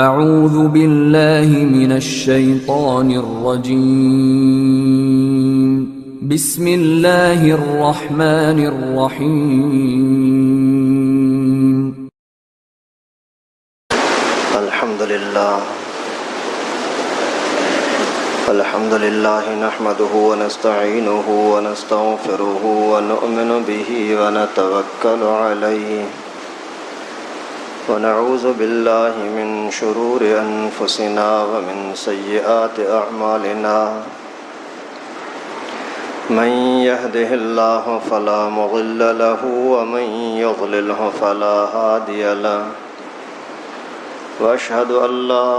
اعوذ باللہ من الشیطان الرجیم بسم اللہ الرحمن الرحیم الحمد للہ نحمده ونستعینه ونستغفره ونؤمن به ونتوکل علیہ ونعوذ باللہ من شرور انفسنا ومن سیئات اعمالنا من يهده الله فلا مضل له ومن يضلله فلا هادي له واشهد ان لا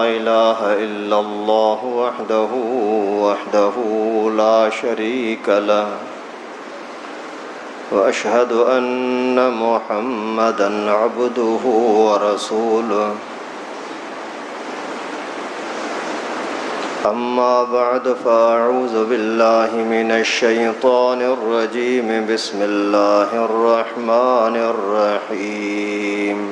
اله الا الله وحده لا شريك له واشهد ان محمدا عبده ورسوله اما بعد فاعوذ بالله من الشيطان الرجيم بسم الله الرحمن الرحيم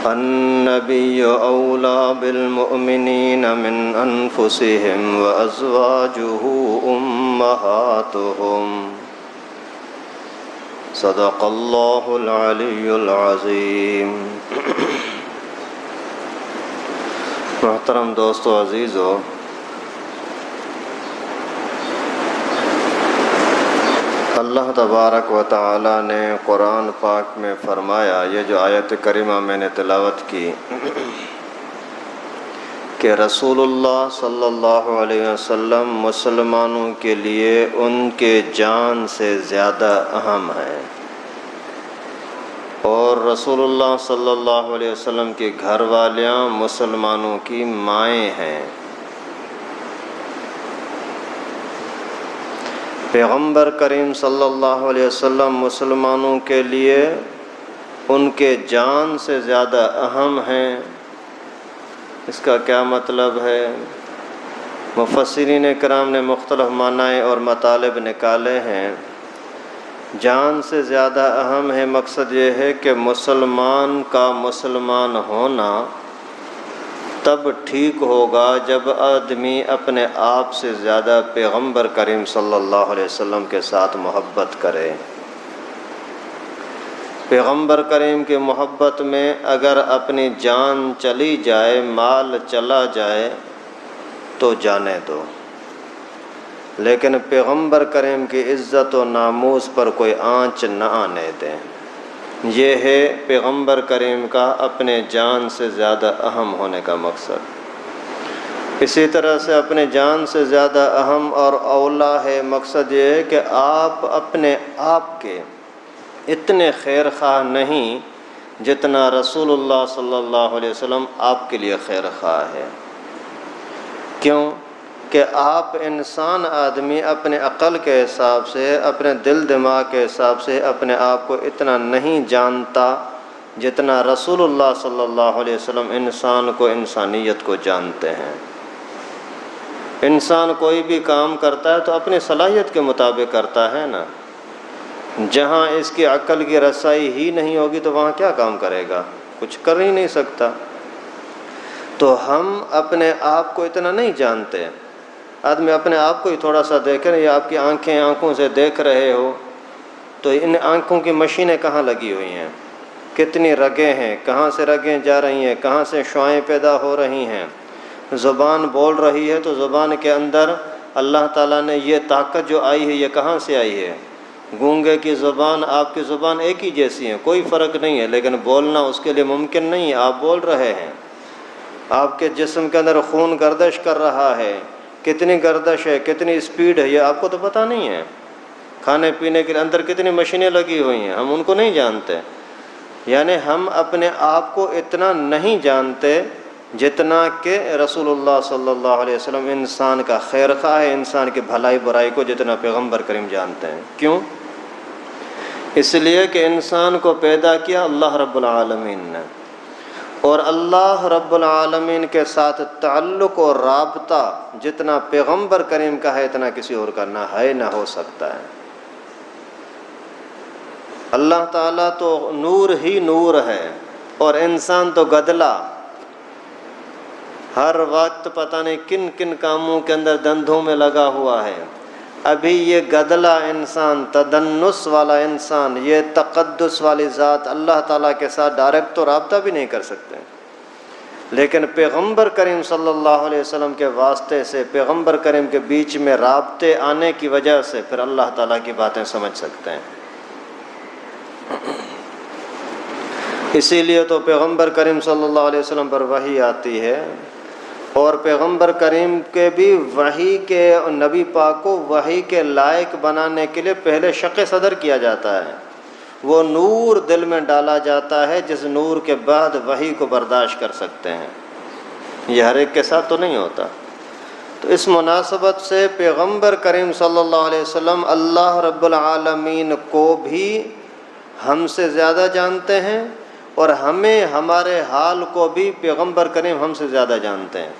النبي أولى بالمؤمنين من أنفسهم وأزواجه أمهاتهم صدق الله العلي العظيم. محترم دوستو عزیزو، اللہ تبارک و تعالی نے قرآن پاک میں فرمایا، یہ جو آیت کریمہ میں نے تلاوت کی، کہ رسول اللہ صلی اللہ علیہ وسلم مسلمانوں کے لیے ان کے جان سے زیادہ اہم ہیں، اور رسول اللہ صلی اللہ علیہ وسلم کی گھر والیاں مسلمانوں کی مائیں ہیں. پیغمبر کریم صلی اللہ علیہ وسلم مسلمانوں کے لیے ان کے جان سے زیادہ اہم ہیں. اس کا کیا مطلب ہے؟ مفسرین کرام نے مختلف معنی اور مطالب نکالے ہیں. جان سے زیادہ اہم ہے، مقصد یہ ہے کہ مسلمان کا مسلمان ہونا تب ٹھیک ہوگا جب آدمی اپنے آپ سے زیادہ پیغمبر کریم صلی اللہ علیہ وسلم کے ساتھ محبت کرے. پیغمبر کریم کی محبت میں اگر اپنی جان چلی جائے، مال چلا جائے تو جانے دو، لیکن پیغمبر کریم کی عزت و ناموس پر کوئی آنچ نہ آنے دیں. یہ ہے پیغمبر کریم کا اپنے جان سے زیادہ اہم ہونے کا مقصد. اسی طرح سے اپنے جان سے زیادہ اہم اور اولا ہے، مقصد یہ ہے کہ آپ اپنے آپ کے اتنے خیر خواہ نہیں جتنا رسول اللہ صلی اللہ علیہ وسلم آپ کے لیے خیر خواہ ہے. کیوں کہ آپ انسان آدمی اپنے عقل کے حساب سے، اپنے دل دماغ کے حساب سے اپنے آپ کو اتنا نہیں جانتا جتنا رسول اللہ صلی اللہ علیہ وسلم انسان کو، انسانیت کو جانتے ہیں. انسان کوئی بھی کام کرتا ہے تو اپنی صلاحیت کے مطابق کرتا ہے نا. جہاں اس کی عقل کی رسائی ہی نہیں ہوگی تو وہاں کیا کام کرے گا؟ کچھ کر ہی نہیں سکتا. تو ہم اپنے آپ کو اتنا نہیں جانتے. آدمی اپنے آپ کو ہی تھوڑا سا دیکھیں، یہ آپ کی آنکھوں سے دیکھ رہے ہو تو ان آنکھوں کی مشینیں کہاں لگی ہوئی ہیں، کتنی رگیں ہیں، کہاں سے رگیں جا رہی ہیں، کہاں سے شعاعیں پیدا ہو رہی ہیں. زبان بول رہی ہے تو زبان کے اندر اللہ تعالیٰ نے یہ طاقت جو آئی ہے، یہ کہاں سے آئی ہے؟ گونگے کی زبان، آپ کی زبان ایک ہی جیسی ہے، کوئی فرق نہیں ہے، لیکن بولنا اس کے لیے ممکن نہیں ہے. آپ بول رہے ہیں، آپ کے جسم کے اندر خون گردش کر رہا ہے، کتنی گردش ہے، کتنی اسپیڈ ہے، یہ آپ کو تو پتہ نہیں ہے. کھانے پینے کے اندر کتنی مشینیں لگی ہوئی ہیں، ہم ان کو نہیں جانتے. یعنی ہم اپنے آپ کو اتنا نہیں جانتے جتنا کہ رسول اللہ صلی اللہ علیہ وسلم انسان کا خیر خواہ ہے، انسان کی بھلائی برائی کو جتنا پیغمبر کریم جانتے ہیں. کیوں؟ اس لیے کہ انسان کو پیدا کیا اللہ رب العالمین نے، اور اللہ رب العالمین کے ساتھ تعلق اور رابطہ جتنا پیغمبر کریم کا ہے اتنا کسی اور کا نہ ہے نہ ہو سکتا ہے۔ اللہ تعالیٰ تو نور ہی نور ہے، اور انسان تو گدلا، ہر وقت پتہ نہیں کن کن کاموں کے اندر دندوں میں لگا ہوا ہے۔ ابھی یہ گدلا انسان، تدنس والا انسان، یہ تقدس والی ذات اللہ تعالیٰ کے ساتھ ڈائریکٹ تو رابطہ بھی نہیں کر سکتے، لیکن پیغمبر کریم صلی اللہ علیہ وسلم کے واسطے سے، پیغمبر کریم کے بیچ میں رابطے آنے کی وجہ سے پھر اللہ تعالیٰ کی باتیں سمجھ سکتے ہیں۔ اسی لیے تو پیغمبر کریم صلی اللہ علیہ وسلم پر وحی آتی ہے، اور پیغمبر کریم کے بھی وحی کے، نبی پاک کو وحی کے لائق بنانے کے لیے پہلے شق صدر کیا جاتا ہے، وہ نور دل میں ڈالا جاتا ہے جس نور کے بعد وحی کو برداشت کر سکتے ہیں۔ یہ ہر ایک کے ساتھ تو نہیں ہوتا۔ تو اس مناسبت سے پیغمبر کریم صلی اللہ علیہ وسلم اللہ رب العالمین کو بھی ہم سے زیادہ جانتے ہیں، اور ہمیں ہمارے حال کو بھی پیغمبر کریم ہم سے زیادہ جانتے ہیں۔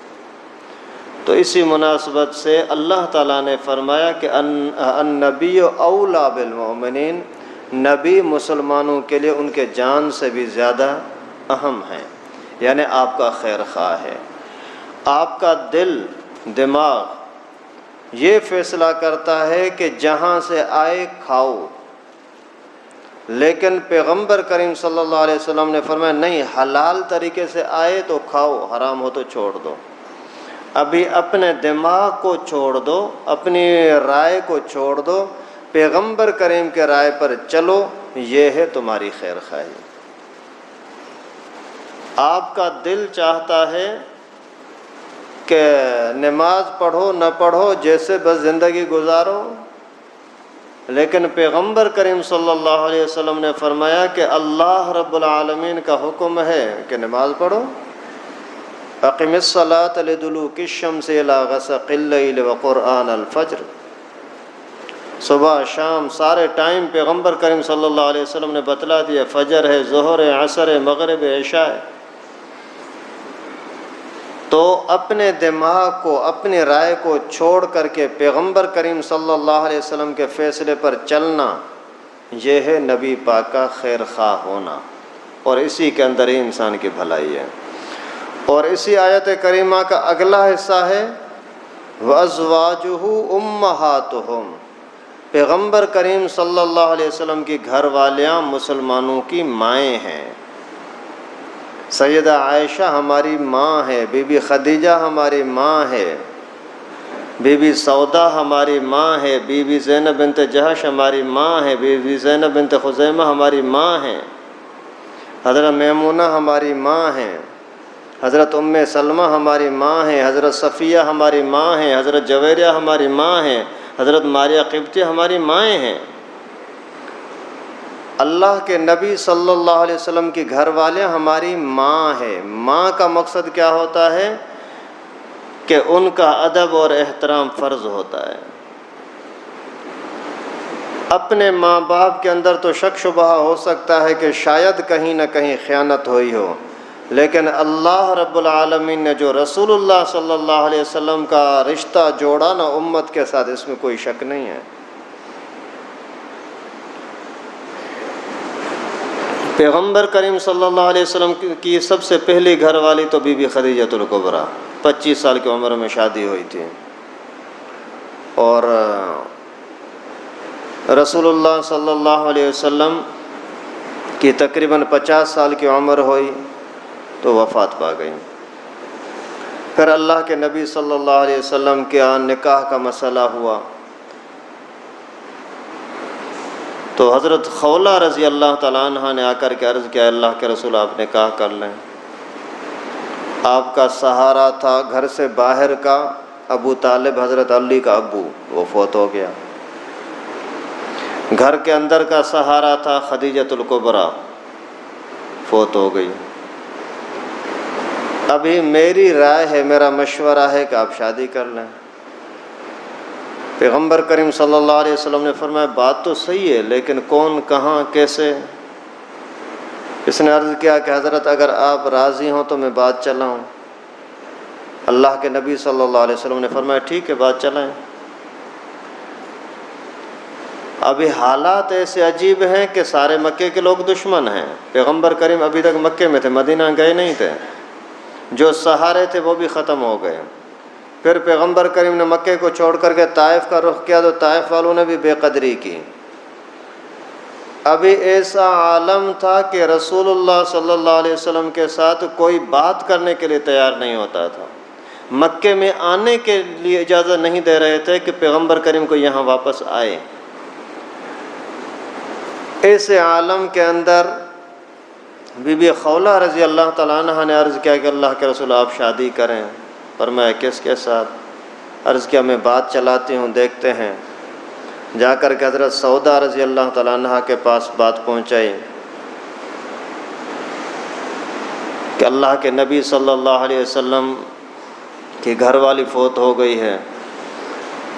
تو اسی مناسبت سے اللہ تعالیٰ نے فرمایا کہ النبی اولا بالمؤمنین، نبی مسلمانوں کے لیے ان کے جان سے بھی زیادہ اہم ہیں، یعنی آپ کا خیر خواہ ہے۔ آپ کا دل، دماغ یہ فیصلہ کرتا ہے کہ جہاں سے آئے کھاؤ، لیکن پیغمبر کریم صلی اللہ علیہ وسلم نے فرمایا نہیں، حلال طریقے سے آئے تو کھاؤ، حرام ہو تو چھوڑ دو۔ ابھی اپنے دماغ کو چھوڑ دو، اپنی رائے کو چھوڑ دو، پیغمبر کریم کے رائے پر چلو، یہ ہے تمہاری خیر خواہی۔ آپ کا دل چاہتا ہے کہ نماز پڑھو نہ پڑھو، جیسے بس زندگی گزارو، لیکن پیغمبر کریم صلی اللہ علیہ وسلم نے فرمایا کہ اللہ رب العالمین کا حکم ہے کہ نماز پڑھو، اقم الصلاۃ لدلوک الشمس الی غسق اللیل وقرآن الفجر، صبح شام سارے ٹائم پیغمبر کریم صلی اللہ علیہ وسلم نے بتلا دیا، فجر ہے، ظہر ہے، عصر ہے، مغرب ہے، عشاء ہے۔ تو اپنے دماغ کو، اپنی رائے کو چھوڑ کر کے پیغمبر کریم صلی اللہ علیہ وسلم کے فیصلے پر چلنا، یہ ہے نبی پاک کا خیر خواہ ہونا، اور اسی کے اندر ہی انسان کی بھلائی ہے۔ اور اسی آیت کریمہ کا اگلا حصہ ہے وَأَزْوَاجُهُ أُمَّهَاتُهُمْ، پیغمبر کریم صلی اللہ علیہ وسلم کی گھر والیاں مسلمانوں کی مائیں ہیں۔ سیدہ عائشہ ہماری ماں ہے، بی بی خدیجہ ہماری ماں ہے، بی بی سودا ہماری ماں ہے، بی بی زینب بنت جہش ہماری ماں ہے، بی بی زینب بنت خزیمہ ہماری ماں ہیں، حضرت میمونہ ہماری ماں ہیں، حضرت ام سلمہ ہماری ماں ہیں، حضرت صفیہ ہماری ماں ہیں، حضرت جویریہ ہماری ماں ہیں، حضرت ماریہ قبطیہ ہماری مائیں ہیں۔ اللہ کے نبی صلی اللہ علیہ وسلم کی گھر والے ہماری ماں ہے۔ ماں کا مقصد کیا ہوتا ہے کہ ان کا ادب اور احترام فرض ہوتا ہے۔ اپنے ماں باپ کے اندر تو شک شبہ ہو سکتا ہے کہ شاید کہیں نہ کہیں خیانت ہوئی ہو، لیکن اللہ رب العالمین نے جو رسول اللہ صلی اللہ علیہ وسلم کا رشتہ جوڑا نا امت کے ساتھ، اس میں کوئی شک نہیں ہے۔ پیغمبر کریم صلی اللہ علیہ وسلم کی سب سے پہلی گھر والی تو بی بی خدیجۃ الکبریٰ، 25 سال کی عمر میں شادی ہوئی تھی، اور رسول اللہ صلی اللہ علیہ وسلم کی تقریباً 50 سال کی عمر ہوئی تو وفات پا گئی۔ پھر اللہ کے نبی صلی اللہ علیہ وسلم کے نکاح کا مسئلہ ہوا تو حضرت خولہ رضی اللہ تعالیٰ عنہ نے آ کر کے عرض کیا، اللہ کے رسول آپ نکاح کر لیں۔ آپ کا سہارا تھا گھر سے باہر کا ابو طالب، حضرت علی کا ابو، وہ فوت ہو گیا۔ گھر کے اندر کا سہارا تھا خدیجۃ الکبریٰ، فوت ہو گئی۔ ابھی میری رائے ہے، میرا مشورہ ہے کہ آپ شادی کر لیں۔ پیغمبر کریم صلی اللہ علیہ وسلم نے فرمایا بات تو صحیح ہے، لیکن کون، کہاں، کیسے؟ اس نے عرض کیا کہ حضرت اگر آپ راضی ہوں تو میں بات چلاؤں۔ اللہ کے نبی صلی اللہ علیہ وسلم نے فرمایا ٹھیک ہے، بات چلائیں۔ ابھی حالات ایسے عجیب ہیں کہ سارے مکے کے لوگ دشمن ہیں. پیغمبر کریم ابھی تک مکے میں تھے، مدینہ گئے نہیں تھے. جو سہارے تھے وہ بھی ختم ہو گئے. پھر پیغمبر کریم نے مکے کو چھوڑ کر کے طائف کا رخ کیا تو طائف والوں نے بھی بے قدری کی. ابھی ایسا عالم تھا کہ رسول اللہ صلی اللہ علیہ وسلم کے ساتھ کوئی بات کرنے کے لیے تیار نہیں ہوتا تھا. مکے میں آنے کے لیے اجازت نہیں دے رہے تھے کہ پیغمبر کریم کو یہاں واپس آئے. ایسے عالم کے اندر بی بی خولہ رضی اللہ تعالیٰ عنہ نے عرض کیا کہ اللہ کے رسول آپ شادی کریں. فرمایا کس کے ساتھ؟ عرض کیا میں بات چلاتی ہوں دیکھتے ہیں. جا کر کے حضرت سودا رضی اللہ تعالیٰ عنہ کے پاس بات پہنچائی کہ اللہ کے نبی صلی اللہ علیہ وسلم کی گھر والی فوت ہو گئی ہے،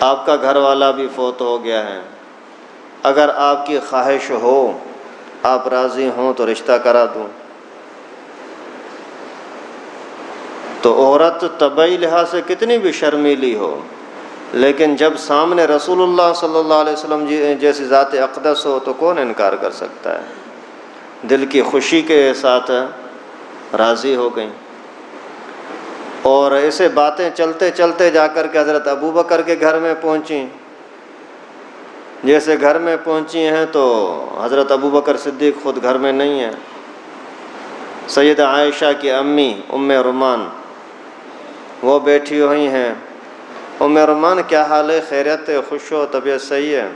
آپ کا گھر والا بھی فوت ہو گیا ہے. اگر آپ کی خواہش ہو، آپ راضی ہوں تو رشتہ کرا دوں. تو عورت طبعی لحاظ سے کتنی بھی شرمیلی ہو، لیکن جب سامنے رسول اللہ صلی اللہ علیہ وسلم جیسی ذات اقدس ہو تو کون انکار کر سکتا ہے. دل کی خوشی کے ساتھ راضی ہو گئیں. اور ایسے باتیں چلتے چلتے جا کر کے حضرت ابو بکر کے گھر میں پہنچیں. جیسے گھر میں پہنچی ہیں تو حضرت ابو بکر صدیق خود گھر میں نہیں ہیں. سیدہ عائشہ کی امی ام رومان وہ بیٹھی ہوئی ہیں. ام رومان کیا حال ہے؟ خیریت ہے؟ خوش ہو؟ طبیعت صحیح ہے؟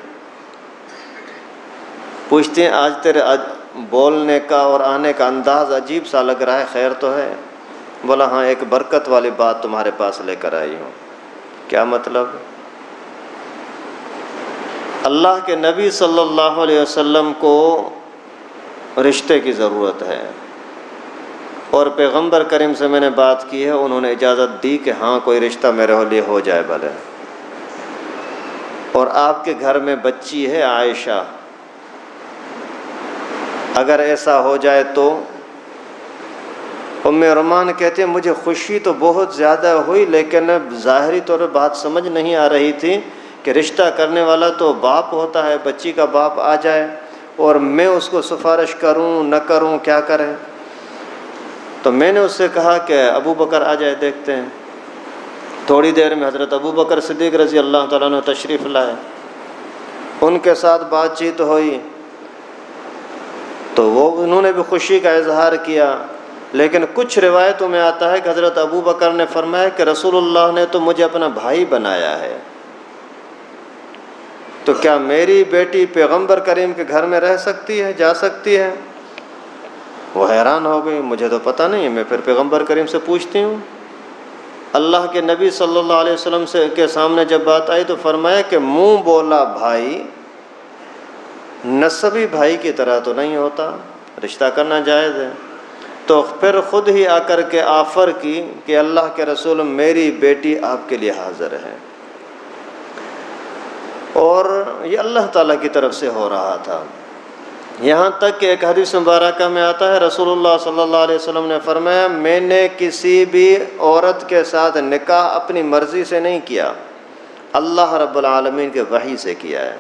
پوچھتے ہیں آج تیرے بولنے کا اور آنے کا انداز عجیب سا لگ رہا ہے، خیر تو ہے؟ بولا ہاں ایک برکت والی بات تمہارے پاس لے کر آئی ہوں. کیا مطلب؟ اللہ کے نبی صلی اللہ علیہ وسلم کو رشتے کی ضرورت ہے اور پیغمبر کریم سے میں نے بات کی ہے، انہوں نے اجازت دی کہ ہاں کوئی رشتہ میرے لیے ہو جائے بھلے. اور آپ کے گھر میں بچی ہے عائشہ، اگر ایسا ہو جائے تو. ام رومان کہتے ہیں مجھے خوشی تو بہت زیادہ ہوئی، لیکن ظاہری طور پر بات سمجھ نہیں آ رہی تھی کہ رشتہ کرنے والا تو باپ ہوتا ہے، بچی کا باپ آ جائے اور میں اس کو سفارش کروں نہ کروں، کیا کریں. تو میں نے اس سے کہا کہ ابو بکر آ جائے دیکھتے ہیں. تھوڑی دیر میں حضرت ابو بکر صدیق رضی اللہ تعالیٰ عنہ تشریف لائے. ان کے ساتھ بات چیت ہوئی تو انہوں نے بھی خوشی کا اظہار کیا. لیکن کچھ روایتوں میں آتا ہے کہ حضرت ابو بکر نے فرمایا کہ رسول اللہ نے تو مجھے اپنا بھائی بنایا ہے، تو کیا میری بیٹی پیغمبر کریم کے گھر میں رہ سکتی ہے، جا سکتی ہے؟ وہ حیران ہو گئی، مجھے تو پتہ نہیں ہے. میں پھر پیغمبر کریم سے پوچھتی ہوں. اللہ کے نبی صلی اللہ علیہ وسلم کے سامنے جب بات آئی تو فرمایا کہ منہ بولا بھائی نسبی بھائی کی طرح تو نہیں ہوتا، رشتہ کرنا جائز ہے. تو پھر خود ہی آ کر کے آفر کی کہ اللہ کے رسول میری بیٹی آپ کے لیے حاضر ہے. اور یہ اللہ تعالیٰ کی طرف سے ہو رہا تھا. یہاں تک کہ ایک حدیث مبارکہ میں آتا ہے رسول اللہ صلی اللہ علیہ وسلم نے فرمایا میں نے کسی بھی عورت کے ساتھ نکاح اپنی مرضی سے نہیں کیا، اللہ رب العالمین کے وحی سے کیا ہے،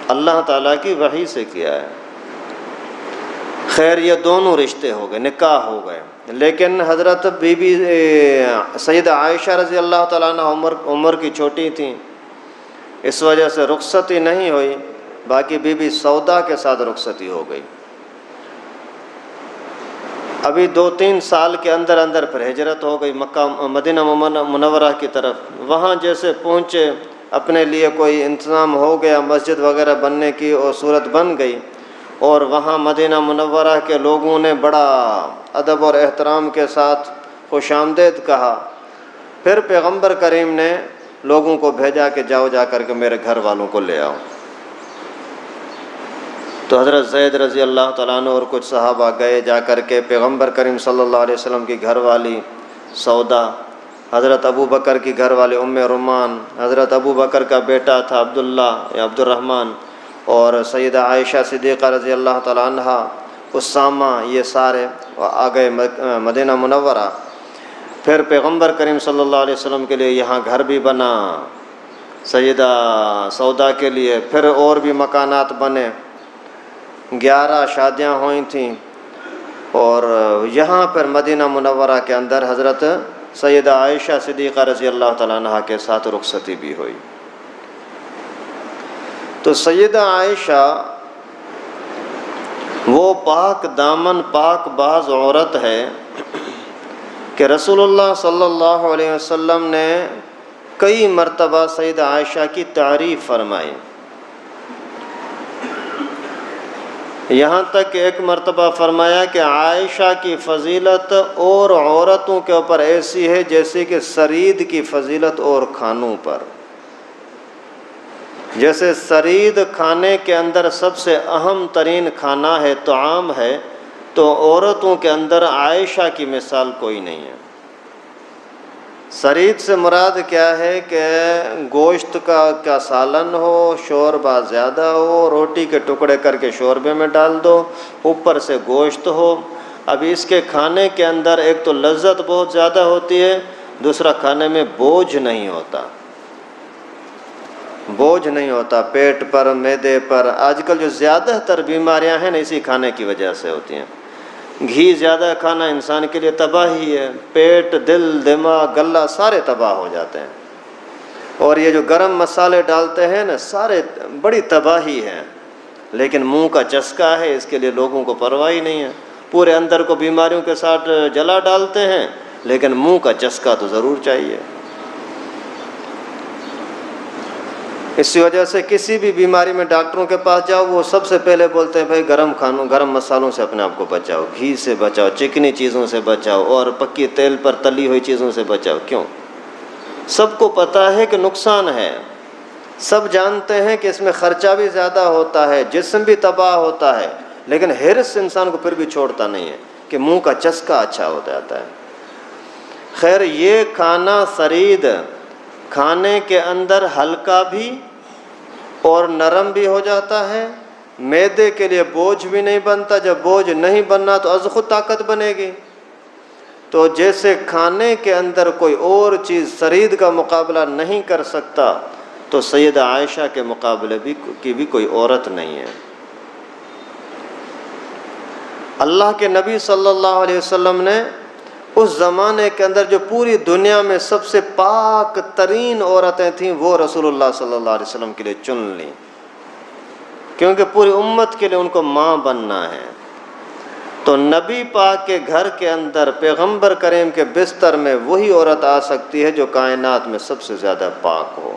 اللہ تعالیٰ کی وحی سے کیا ہے. خیر یہ دونوں رشتے ہو گئے، نکاح ہو گئے. لیکن حضرت بی بی سیدہ عائشہ رضی اللہ تعالیٰ عنہ عمر کی چھوٹی تھیں، اس وجہ سے رخصتی نہیں ہوئی. باقی بی بی سودا کے ساتھ رخصتی ہو گئی. ابھی 2-3 سال کے اندر اندر پھر ہجرت ہو گئی مکہ مدینہ منورہ کی طرف. وہاں جیسے پہنچے اپنے لیے کوئی انتظام ہو گیا، مسجد وغیرہ بننے کی اور صورت بن گئی، اور وہاں مدینہ منورہ کے لوگوں نے بڑا ادب اور احترام کے ساتھ خوش آمدید کہا. پھر پیغمبر کریم نے لوگوں کو بھیجا کہ جاؤ جا کر کے میرے گھر والوں کو لے آؤ. تو حضرت زید رضی اللہ تعالیٰ عنہ اور کچھ صحابہ گئے. جا کر کے پیغمبر کریم صلی اللہ علیہ وسلم کی گھر والی سودا، حضرت ابو بکر کی گھر والی ام رومان، حضرت ابو بکر کا بیٹا تھا عبداللہ یا عبد الرحمن، اور سیدہ عائشہ صدیقہ رضی اللہ تعالیٰ عنہ، اسامہ، یہ سارے آ گئے مدینہ منورہ. پھر پیغمبر کریم صلی اللہ علیہ وسلم کے لیے یہاں گھر بھی بنا سیدہ سودا کے لیے پھر اور بھی مکانات بنے، 11 شادیاں ہوئی تھیں، اور یہاں پر مدینہ منورہ کے اندر حضرت سیدہ عائشہ صدیقہ رضی اللہ تعالیٰ عنہ کے ساتھ رخصتی بھی ہوئی۔ تو سیدہ عائشہ وہ پاک دامن پاک باز عورت ہے کہ رسول اللہ صلی اللہ علیہ وسلم نے کئی مرتبہ سیدہ عائشہ کی تعریف فرمائی، یہاں تک کہ ایک مرتبہ فرمایا کہ عائشہ کی فضیلت اور عورتوں کے اوپر ایسی ہے جیسے کہ سرید کی فضیلت اور کھانوں پر۔ جیسے سرید کھانے کے اندر سب سے اہم ترین کھانا ہے، طعام ہے، تو عورتوں کے اندر عائشہ کی مثال کوئی نہیں ہے۔ سرید سے مراد کیا ہے کہ گوشت کا سالن ہو، شوربہ زیادہ ہو، روٹی کے ٹکڑے کر کے شوربے میں ڈال دو، اوپر سے گوشت ہو۔ اب اس کے کھانے کے اندر ایک تو لذت بہت زیادہ ہوتی ہے، دوسرا کھانے میں بوجھ نہیں ہوتا، بوجھ نہیں ہوتا پیٹ پر، معدے پر۔ آج کل جو زیادہ تر بیماریاں ہیں نا اسی کھانے کی وجہ سے ہوتی ہیں۔ گھی زیادہ کھانا انسان کے لیے تباہی ہے، پیٹ، دل، دماغ، گلا سارے تباہ ہو جاتے ہیں، اور یہ جو گرم مسالے ڈالتے ہیں نا سارے بڑی تباہی ہے، لیکن منہ کا چسکا ہے، اس کے لیے لوگوں کو پرواہ ہی نہیں ہے، پورے اندر کو بیماریوں کے ساتھ جلا ڈالتے ہیں، لیکن منہ کا چسکا تو ضرور چاہیے۔ اسی وجہ سے کسی بھی بیماری میں ڈاکٹروں کے پاس جاؤ، وہ سب سے پہلے بولتے ہیں بھائی گرم کھانوں، گرم مسالوں سے اپنے آپ کو بچاؤ، گھی سے بچاؤ، چکنی چیزوں سے بچاؤ، اور پکی تیل پر تلی ہوئی چیزوں سے بچاؤ۔ کیوں؟ سب کو پتہ ہے کہ نقصان ہے، سب جانتے ہیں کہ اس میں خرچہ بھی زیادہ ہوتا ہے، جسم بھی تباہ ہوتا ہے، لیکن حرص انسان کو پھر بھی چھوڑتا نہیں ہے کہ منہ کا چسکا اچھا ہو جاتا ہے۔ خیر، یہ کھانا سرید کھانے کے اندر ہلکا بھی اور نرم بھی ہو جاتا ہے، معدے کے لیے بوجھ بھی نہیں بنتا، جب بوجھ نہیں بننا تو از خود طاقت بنے گی۔ تو جیسے کھانے کے اندر کوئی اور چیز سرید کا مقابلہ نہیں کر سکتا، تو سیدہ عائشہ کے مقابلے کی بھی کوئی عورت نہیں ہے۔ اللہ کے نبی صلی اللہ علیہ وسلم نے اس زمانے کے اندر جو پوری دنیا میں سب سے پاک ترین عورتیں تھیں وہ رسول اللہ صلی اللہ علیہ وسلم کے لیے چن لیں، کیونکہ پوری امت کے لیے ان کو ماں بننا ہے۔ تو نبی پاک کے گھر کے اندر پیغمبر کریم کے بستر میں وہی عورت آ سکتی ہے جو کائنات میں سب سے زیادہ پاک ہو،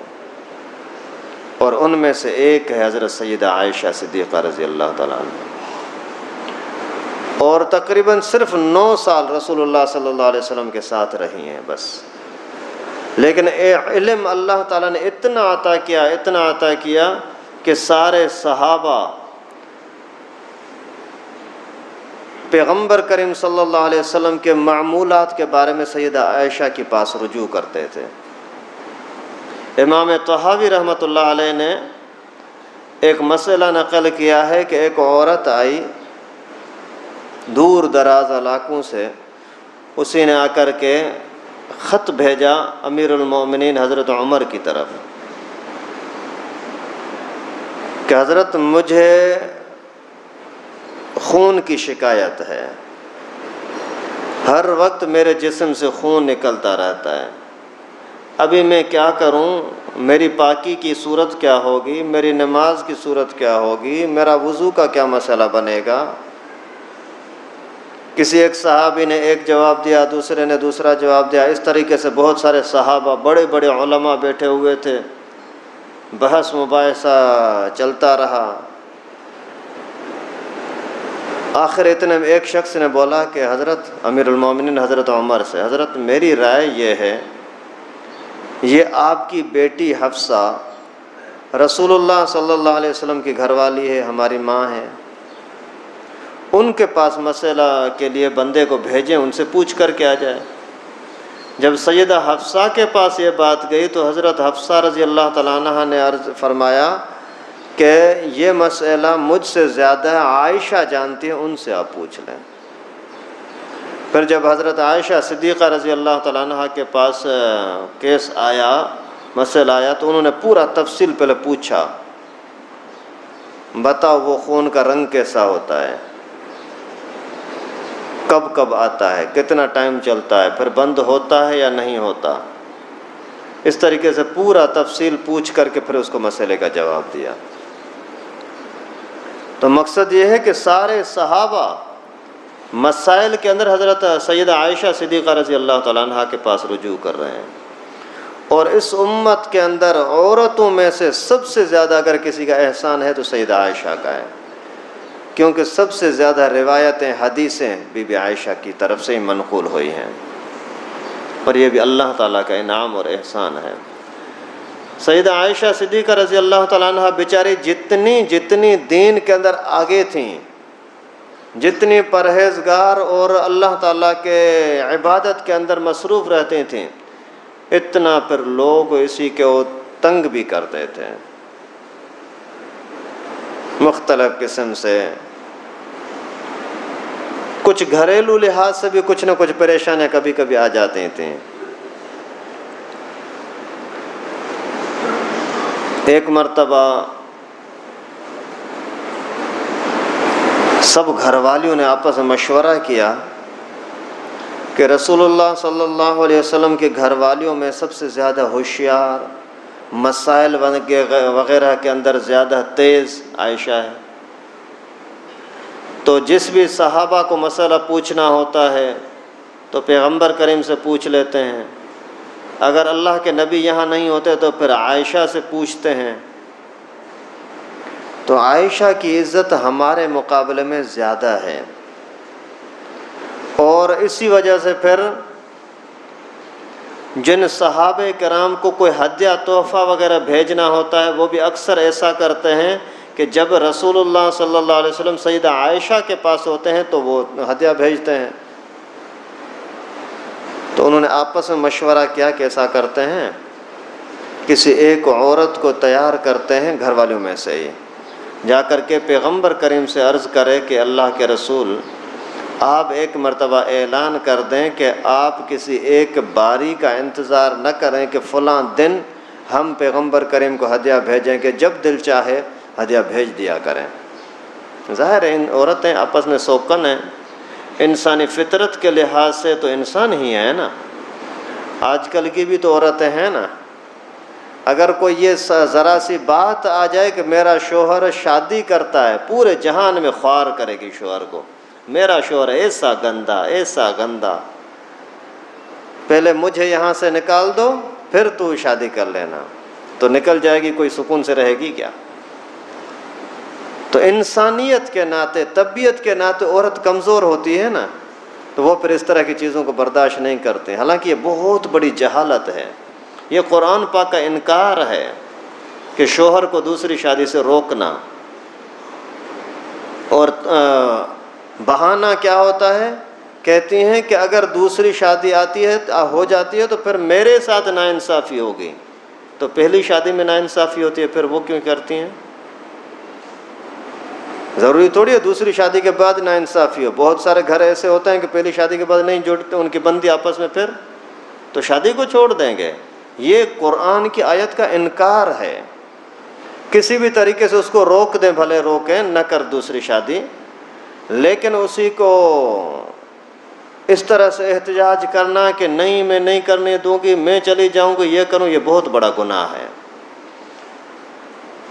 اور ان میں سے ایک ہے حضرت سیدہ عائشہ صدیقہ رضی اللہ تعالیٰ عنہ، اور تقریباً صرف 9 سال رسول اللہ صلی اللہ علیہ وسلم کے ساتھ رہی ہیں بس، لیکن علم اللہ تعالیٰ نے اتنا عطا کیا کہ سارے صحابہ پیغمبر کریم صلی اللہ علیہ وسلم کے معمولات کے بارے میں سیدہ عائشہ کے پاس رجوع کرتے تھے۔ امام طحاوی رحمۃ اللہ علیہ نے ایک مسئلہ نقل کیا ہے کہ ایک عورت آئی دور دراز علاقوں سے، اسی نے آ کر کے خط بھیجا امیر المومنین حضرت عمر کی طرف کہ حضرت مجھے خون کی شکایت ہے، ہر وقت میرے جسم سے خون نکلتا رہتا ہے، ابھی میں کیا کروں؟ میری پاکی کی صورت کیا ہوگی؟ میری نماز کی صورت کیا ہوگی؟ میرا وضو کا کیا مسئلہ بنے گا؟ کسی ایک صحابی نے ایک جواب دیا، دوسرے نے دوسرا جواب دیا، اس طریقے سے بہت سارے صحابہ، بڑے بڑے علماء بیٹھے ہوئے تھے، بحث مباحثہ چلتا رہا۔ آخر اتنے میں ایک شخص نے بولا کہ حضرت امیر المومنین حضرت عمر سے، حضرت میری رائے یہ ہے، یہ آپ کی بیٹی حفصہ رسول اللہ صلی اللہ علیہ وسلم کی گھر والی ہے، ہماری ماں ہے، ان کے پاس مسئلہ کے لیے بندے کو بھیجیں، ان سے پوچھ کر کے آ جائے۔ جب سیدہ حفصہ کے پاس یہ بات گئی تو حضرت حفصہ رضی اللہ تعالیٰ عنہ نے عرض فرمایا کہ یہ مسئلہ مجھ سے زیادہ عائشہ جانتی ہیں، ان سے آپ پوچھ لیں۔ پھر جب حضرت عائشہ صدیقہ رضی اللہ تعالیٰ عنہ کے پاس کیس آیا مسئلہ آیا تو انہوں نے پورا تفصیل پہلے پوچھا، بتاؤ وہ خون کا رنگ کیسا ہوتا ہے، کب کب آتا ہے، کتنا ٹائم چلتا ہے، پھر بند ہوتا ہے یا نہیں ہوتا. اس طریقے سے پورا تفصیل پوچھ کر کے پھر اس کو مسئلے کا جواب دیا. تو مقصد یہ ہے کہ سارے صحابہ مسائل کے اندر حضرت سیدہ عائشہ صدیقہ رضی اللہ تعالیٰ عنہ کے پاس رجوع کر رہے ہیں. اور اس امت کے اندر عورتوں میں سے سب سے زیادہ اگر کسی کا احسان ہے تو سیدہ عائشہ کا ہے، کیونکہ سب سے زیادہ روایتیں حدیثیں بی بی عائشہ کی طرف سے منقول ہوئی ہیں، اور یہ بھی اللہ تعالیٰ کا انعام اور احسان ہے. سیدہ عائشہ صدیقہ رضی اللہ تعالیٰ عنہ بیچاری جتنی دین کے اندر آگے تھیں، جتنی پرہیزگار اور اللہ تعالیٰ کے عبادت کے اندر مصروف رہتے تھیں، اتنا پھر لوگ اسی کے تنگ بھی کرتے تھے، مختلف قسم سے کچھ گھریلو لحاظ سے بھی کچھ نہ کچھ پریشانیاں کبھی کبھی آ جاتی تھیں. ایک مرتبہ سب گھر والیوں نے آپس میں مشورہ کیا کہ رسول اللہ صلی اللہ علیہ وسلم کے گھر والیوں میں سب سے زیادہ ہوشیار، مسائل وغیرہ کے اندر زیادہ تیز عائشہ ہے. تو جس بھی صحابہ کو مسئلہ پوچھنا ہوتا ہے تو پیغمبر کریم سے پوچھ لیتے ہیں، اگر اللہ کے نبی یہاں نہیں ہوتے تو پھر عائشہ سے پوچھتے ہیں. تو عائشہ کی عزت ہمارے مقابلے میں زیادہ ہے، اور اسی وجہ سے پھر جن صحابہ کرام کو کوئی ہدیہ تحفہ وغیرہ بھیجنا ہوتا ہے وہ بھی اکثر ایسا کرتے ہیں کہ جب رسول اللہ صلی اللہ علیہ وسلم سیدہ عائشہ کے پاس ہوتے ہیں تو وہ ہدیہ بھیجتے ہیں. تو انہوں نے آپس میں مشورہ کیا کہ ایسا کرتے ہیں، کسی ایک عورت کو تیار کرتے ہیں گھر والوں میں سے ہی، جا کر کے پیغمبر کریم سے عرض کرے کہ اللہ کے رسول آپ ایک مرتبہ اعلان کر دیں کہ آپ کسی ایک باری کا انتظار نہ کریں کہ فلاں دن ہم پیغمبر کریم کو ہدیہ بھیجیں کہ جب دل چاہے ہدیہ بھیج دیا کریں. ظاہر ہے ان عورتیں آپس میں سوکن ہیں، انسانی فطرت کے لحاظ سے تو انسان ہی ہے نا. آج کل کی بھی تو عورتیں ہیں نا. اگر کوئی یہ ذرا سی بات آ جائے کہ میرا شوہر شادی کرتا ہے، پورے جہان میں خوار کرے گی شوہر کو، میرا شوہر ایسا گندا، پہلے مجھے یہاں سے نکال دو پھر تو شادی کر لینا. تو نکل جائے گی، کوئی سکون سے رہے گی کیا؟ تو انسانیت کے ناطے، طبیعت کے ناطے عورت کمزور ہوتی ہے نا، تو وہ پھر اس طرح کی چیزوں کو برداشت نہیں کرتے. حالانکہ یہ بہت بڑی جہالت ہے، یہ قرآن پاک کا انکار ہے کہ شوہر کو دوسری شادی سے روکنا. اور بہانہ کیا ہوتا ہے؟ کہتی ہیں کہ اگر دوسری شادی آتی ہے ہو جاتی ہے تو پھر میرے ساتھ ناانصافی ہوگی. تو پہلی شادی میں ناانصافی ہوتی ہے، پھر وہ کیوں کرتی ہیں؟ ضروری تھوڑی ہے دوسری شادی کے بعد ناانصافی ہو. بہت سارے گھر ایسے ہوتے ہیں کہ پہلی شادی کے بعد نہیں جڑتے، ان کی بندی آپس میں پھر تو شادی کو چھوڑ دیں گے. یہ قرآن کی آیت کا انکار ہے. کسی بھی طریقے سے اس کو روک دیں، بھلے روکیں، نہ کر دوسری شادی، لیکن اسی کو اس طرح سے احتجاج کرنا کہ نہیں میں نہیں کرنے دوں گی، میں چلی جاؤں گی، یہ کروں، یہ بہت بڑا گناہ ہے.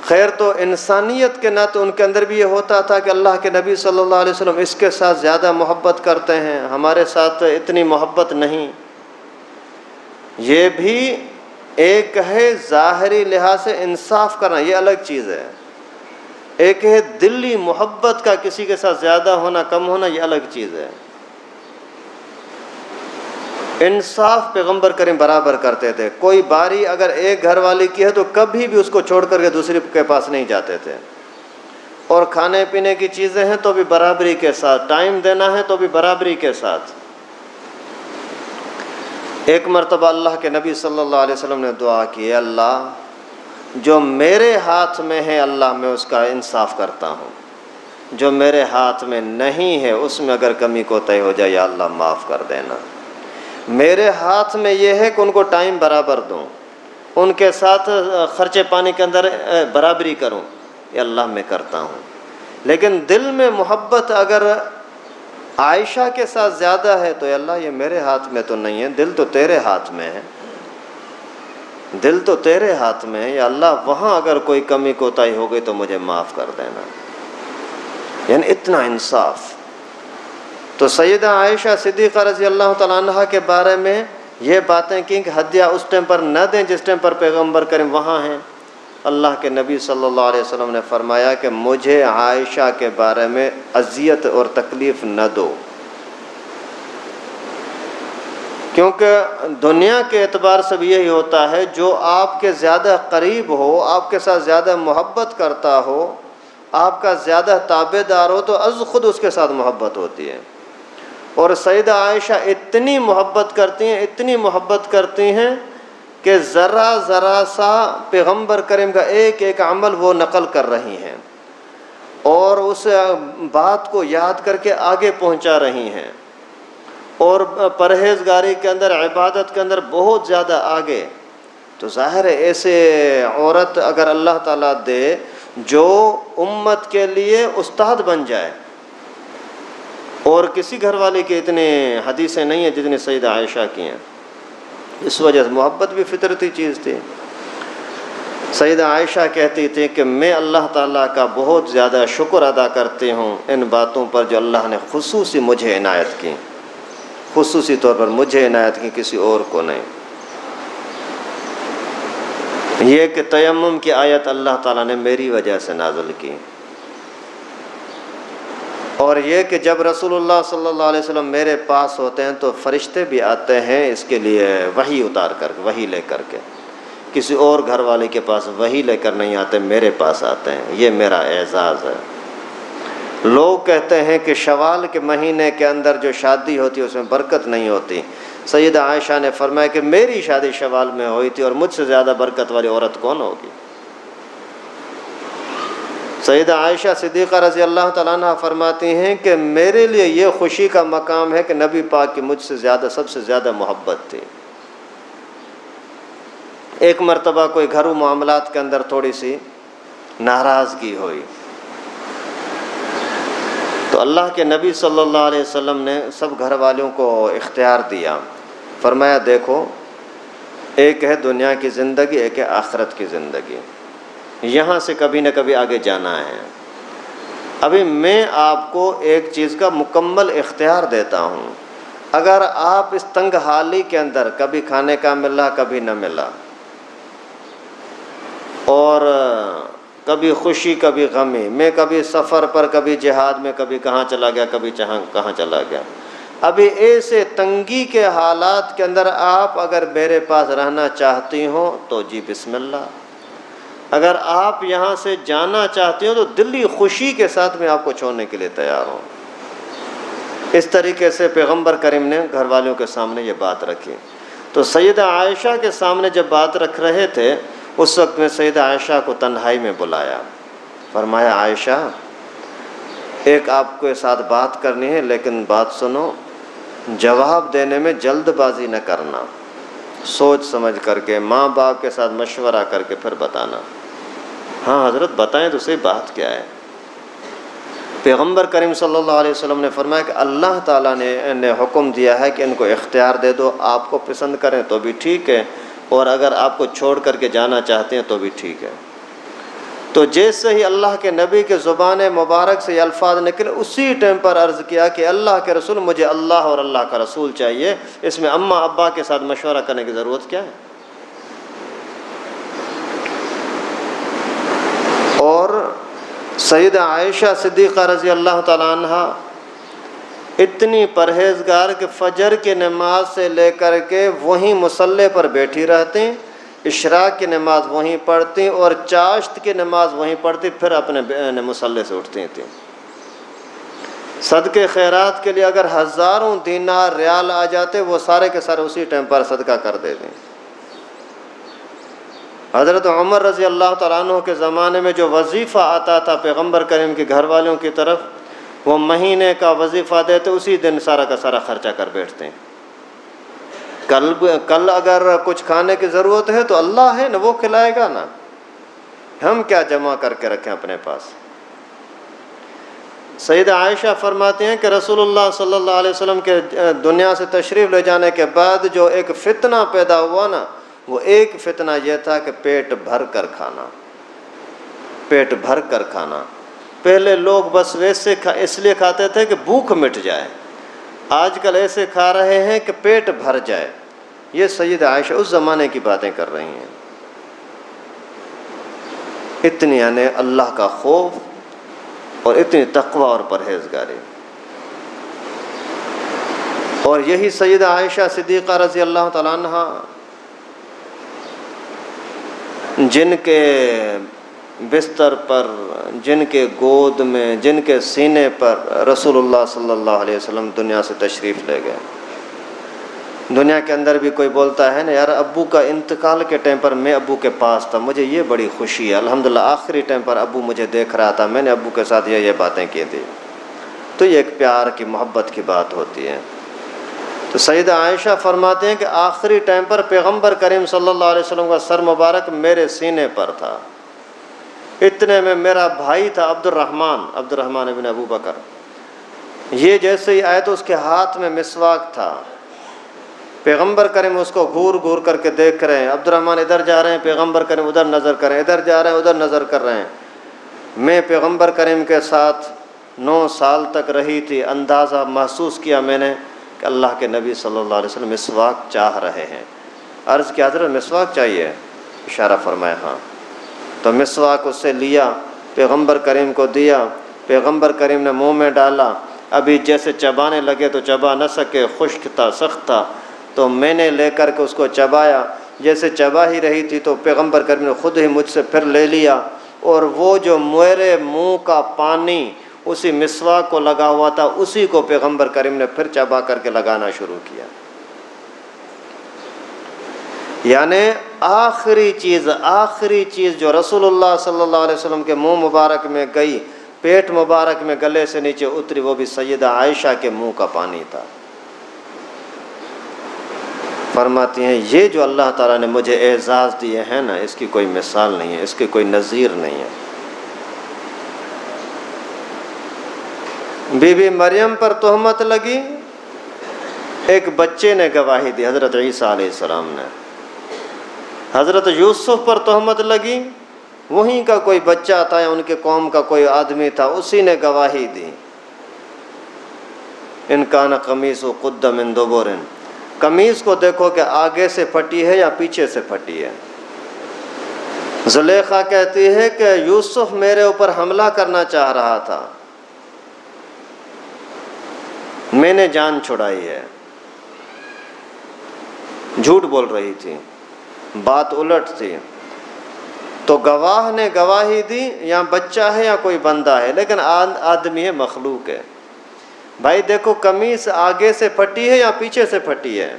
خیر تو انسانیت کے ناطے ان کے اندر بھی یہ ہوتا تھا کہ اللہ کے نبی صلی اللہ علیہ وسلم اس کے ساتھ زیادہ محبت کرتے ہیں، ہمارے ساتھ اتنی محبت نہیں. یہ بھی ایک ہے ظاہری لحاظ سے انصاف کرنا، یہ الگ چیز ہے. ایک ہے دلی محبت کا کسی کے ساتھ زیادہ ہونا کم ہونا، یہ الگ چیز ہے. انصاف پیغمبر کریم برابر کرتے تھے. کوئی باری اگر ایک گھر والی کی ہے تو کبھی بھی اس کو چھوڑ کر کے دوسری کے پاس نہیں جاتے تھے. اور کھانے پینے کی چیزیں ہیں تو بھی برابری کے ساتھ، ٹائم دینا ہے تو بھی برابری کے ساتھ. ایک مرتبہ اللہ کے نبی صلی اللہ علیہ وسلم نے دعا کی، اے اللہ جو میرے ہاتھ میں ہے اللہ میں اس کا انصاف کرتا ہوں، جو میرے ہاتھ میں نہیں ہے اس میں اگر کمی کوتاہی ہو جائے یا اللہ معاف کر دینا. میرے ہاتھ میں یہ ہے کہ ان کو ٹائم برابر دوں، ان کے ساتھ خرچے پانی کے اندر برابری کروں، یہ اللہ میں کرتا ہوں۔ لیکن دل میں محبت اگر عائشہ کے ساتھ زیادہ ہے تو اللہ یہ میرے ہاتھ میں تو نہیں ہے، دل تو تیرے ہاتھ میں ہے، دل تو تیرے ہاتھ میں ہے، یا اللہ وہاں اگر کوئی کمی کوتاہی ہو گئی تو مجھے معاف کر دینا، یعنی اتنا انصاف۔ تو سیدہ عائشہ صدیقہ رضی اللہ تعالیٰ عنہ کے بارے میں یہ باتیں کی کہ ہدیہ اس ٹائم پر نہ دیں جس ٹائم پر پیغمبر کریم وہاں ہیں۔ اللہ کے نبی صلی اللہ علیہ وسلم نے فرمایا کہ مجھے عائشہ کے بارے میں اذیت اور تکلیف نہ دو، کیونکہ دنیا کے اعتبار سے بھی یہی ہوتا ہے، جو آپ کے زیادہ قریب ہو، آپ کے ساتھ زیادہ محبت کرتا ہو، آپ کا زیادہ تابع دار ہو، تو از خود اس کے ساتھ محبت ہوتی ہے۔ اور سیدہ عائشہ اتنی محبت کرتی ہیں کہ ذرا ذرا سا پیغمبر کریم کا ایک ایک عمل وہ نقل کر رہی ہیں اور اس بات کو یاد کر کے آگے پہنچا رہی ہیں، اور پرہیزگاری کے اندر، عبادت کے اندر بہت زیادہ آگے۔ تو ظاہر ہے ایسے عورت اگر اللہ تعالیٰ دے جو امت کے لیے استاد بن جائے، اور کسی گھر والے کی اتنی حدیثیں نہیں ہیں جتنی سیدہ عائشہ کی ہیں، اس وجہ سے محبت بھی فطرتی چیز تھی۔ سیدہ عائشہ کہتی تھی کہ میں اللہ تعالیٰ کا بہت زیادہ شکر ادا کرتی ہوں ان باتوں پر جو اللہ نے خصوصی مجھے عنایت کی، خصوصی طور پر مجھے عنایت کی، کسی اور کو نہیں۔ یہ کہ تیمم کی آیت اللہ تعالیٰ نے میری وجہ سے نازل کی، اور یہ کہ جب رسول اللہ صلی اللہ علیہ وسلم میرے پاس ہوتے ہیں تو فرشتے بھی آتے ہیں اس کے لیے وحی اتار کر کے، وحی لے کر کے، کسی اور گھر والے کے پاس وحی لے کر نہیں آتے، میرے پاس آتے ہیں، یہ میرا اعزاز ہے۔ لوگ کہتے ہیں کہ شوال کے مہینے کے اندر جو شادی ہوتی ہے اس میں برکت نہیں ہوتی، سیدہ عائشہ نے فرمایا کہ میری شادی شوال میں ہوئی تھی اور مجھ سے زیادہ برکت والی عورت کون ہوگی؟ سیدہ عائشہ صدیقہ رضی اللہ تعالیٰ عنہ فرماتی ہیں کہ میرے لیے یہ خوشی کا مقام ہے کہ نبی پاک کی مجھ سے زیادہ، سب سے زیادہ محبت تھی۔ ایک مرتبہ کوئی گھریلو معاملات کے اندر تھوڑی سی ناراضگی ہوئی تو اللہ کے نبی صلی اللہ علیہ وسلم نے سب گھر والوں کو اختیار دیا، فرمایا دیکھو ایک ہے دنیا کی زندگی، ایک ہے آخرت کی زندگی، یہاں سے کبھی نہ کبھی آگے جانا ہے۔ ابھی میں آپ کو ایک چیز کا مکمل اختیار دیتا ہوں، اگر آپ اس تنگ حالی کے اندر کبھی کھانے کا ملا کبھی نہ ملا، اور کبھی خوشی کبھی غمی، میں کبھی سفر پر، کبھی جہاد میں، کبھی کہاں چلا گیا، کبھی کہاں چلا گیا، ابھی ایسے تنگی کے حالات کے اندر آپ اگر میرے پاس رہنا چاہتی ہوں تو جی بسم اللہ، اگر آپ یہاں سے جانا چاہتی ہوں تو دلی خوشی کے ساتھ میں آپ کو چھوڑنے کے لیے تیار ہوں۔ اس طریقے سے پیغمبر کریم نے گھر والوں کے سامنے یہ بات رکھی۔ تو سیدہ عائشہ کے سامنے جب بات رکھ رہے تھے اس وقت میں سیدہ عائشہ کو تنہائی میں بلایا، فرمایا عائشہ ایک آپ کے ساتھ بات کرنی ہے، لیکن بات سنو، جواب دینے میں جلد بازی نہ کرنا، سوچ سمجھ کر کے، ماں باپ کے ساتھ مشورہ کر کے پھر بتانا۔ ہاں حضرت بتائیں تو صحیح بات کیا ہے؟ پیغمبر کریم صلی اللہ علیہ وسلم نے فرمایا کہ اللہ تعالیٰ نے حکم دیا ہے کہ ان کو اختیار دے دو، آپ کو پسند کریں تو بھی ٹھیک ہے، اور اگر آپ کو چھوڑ کر کے جانا چاہتے ہیں تو بھی ٹھیک ہے۔ تو جیسے ہی اللہ کے نبی کے زبان مبارک سے یہ الفاظ نکلے اسی ٹائم پر عرض کیا کہ اللہ کے رسول مجھے اللہ اور اللہ کا رسول چاہیے، اس میں اماں ابا کے ساتھ مشورہ کرنے کی ضرورت کیا ہے؟ اور سیدہ عائشہ صدیقہ رضی اللہ تعالیٰ عنہ اتنی پرہیزگار کہ فجر کی نماز سے لے کر کے وہیں مصلی پر بیٹھی رہتی، اشراق کی نماز وہیں پڑھتی اور چاشت کی نماز وہیں پڑھتی، پھر اپنے مصلی سے اٹھتی تھیں۔ صدقے خیرات کے لیے اگر ہزاروں دینار ریال آ جاتے وہ سارے کے سارے اسی ٹائم پر صدقہ کر دیتے۔ حضرت عمر رضی اللہ تعالیٰ عنہ کے زمانے میں جو وظیفہ آتا تھا پیغمبر کریم کے گھر والوں کی طرف، وہ مہینے کا وظیفہ دیتے، اسی دن سارا کا سارا خرچہ کر بیٹھتے ہیں۔ کل اگر کچھ کھانے کی ضرورت ہے تو اللہ ہے نا، وہ کھلائے گا نا، ہم کیا جمع کر کے رکھیں اپنے پاس۔ سیدہ عائشہ فرماتی ہیں کہ رسول اللہ صلی اللہ علیہ وسلم کے دنیا سے تشریف لے جانے کے بعد جو ایک فتنہ پیدا ہوا نا، وہ ایک فتنہ یہ تھا کہ پیٹ بھر کر کھانا، پیٹ بھر کر کھانا۔ پہلے لوگ بس ویسے اس لیے کھاتے تھے کہ بھوک مٹ جائے، آج کل ایسے کھا رہے ہیں کہ پیٹ بھر جائے۔ یہ سیدہ عائشہ اس زمانے کی باتیں کر رہی ہیں۔ اتنی یعنی اللہ کا خوف اور اتنی تقوی اور پرہیزگاری۔ اور یہی سیدہ عائشہ صدیقہ رضی اللہ تعالیٰ عنہ، جن کے بستر پر، جن کے گود میں، جن کے سینے پر رسول اللہ صلی اللہ علیہ وسلم دنیا سے تشریف لے گئے۔ دنیا کے اندر بھی کوئی بولتا ہے نا، یار ابو کا انتقال کے ٹائم پر میں ابو کے پاس تھا، مجھے یہ بڑی خوشی ہے، الحمدللہ آخری ٹائم پر ابو مجھے دیکھ رہا تھا، میں نے ابو کے ساتھ یہ باتیں کی تھی۔ تو یہ ایک پیار کی، محبت کی بات ہوتی ہے۔ تو سیدہ عائشہ فرماتے ہیں کہ آخری ٹائم پر پیغمبر کریم صلی اللہ علیہ وسلم کا سر مبارک میرے سینے پر تھا۔ اتنے میں میرا بھائی تھا عبد الرحمن ابن ابو بکر، یہ جیسے ہی آئے تو اس کے ہاتھ میں مسواک تھا۔ پیغمبر کریم اس کو گھور گھور کر کے دیکھ رہے ہیں، عبد الرحمن ادھر جا رہے ہیں، پیغمبر کریم ادھر نظر کر رہے ہیں، ادھر جا رہے ہیں ادھر نظر کر رہے ہیں۔ میں پیغمبر کریم کے ساتھ 9 سال تک رہی تھی، اندازہ محسوس کیا میں نے کہ اللہ کے نبی صلی اللہ علیہ وسلم مسواک چاہ رہے ہیں۔ عرض کیا حضرت مسواک چاہیے؟ اشارہ فرمایا ہاں۔ تو مسواک اس سے لیا، پیغمبر کریم کو دیا، پیغمبر کریم نے منہ میں ڈالا، ابھی جیسے چبانے لگے تو چبا نہ سکے، خشک تھا، سخت تھا، تو میں نے لے کر کے اس کو چبایا، جیسے چبا ہی رہی تھی تو پیغمبر کریم نے خود ہی مجھ سے پھر لے لیا، اور وہ جو میرے منہ کا پانی اسی مسواک کو لگا ہوا تھا، اسی کو پیغمبر کریم نے پھر چبا کر کے لگانا شروع کیا۔ یعنی آخری چیز جو رسول اللہ صلی اللہ علیہ وسلم کے منہ مبارک میں گئی، پیٹ مبارک میں گلے سے نیچے اتری، وہ بھی سیدہ عائشہ کے منہ کا پانی تھا۔ فرماتی ہیں یہ جو اللہ تعالیٰ نے مجھے اعزاز دیے ہیں نا، اس کی کوئی مثال نہیں ہے، اس کی کوئی نظیر نہیں ہے۔ بی بی مریم پر تہمت لگی، ایک بچے نے گواہی دی، حضرت عیسیٰ علیہ السلام نے۔ حضرت یوسف پر تہمت لگی، وہیں کا کوئی بچہ تھا یا ان کے قوم کا کوئی آدمی تھا، اسی نے گواہی دی۔ ان کان قمیص قد من دبر، قمیص کو دیکھو کہ آگے سے پھٹی ہے یا پیچھے سے پھٹی ہے۔ زلیخا کہتی ہے کہ یوسف میرے اوپر حملہ کرنا چاہ رہا تھا، میں نے جان چھڑائی ہے۔ جھوٹ بول رہی تھی، بات الٹ تھی۔ تو گواہ نے گواہی دی، یا بچہ ہے یا کوئی بندہ ہے، لیکن آدمی ہے، مخلوق ہے۔ بھائی دیکھو قمیص آگے سے پھٹی ہے یا پیچھے سے پھٹی ہے؟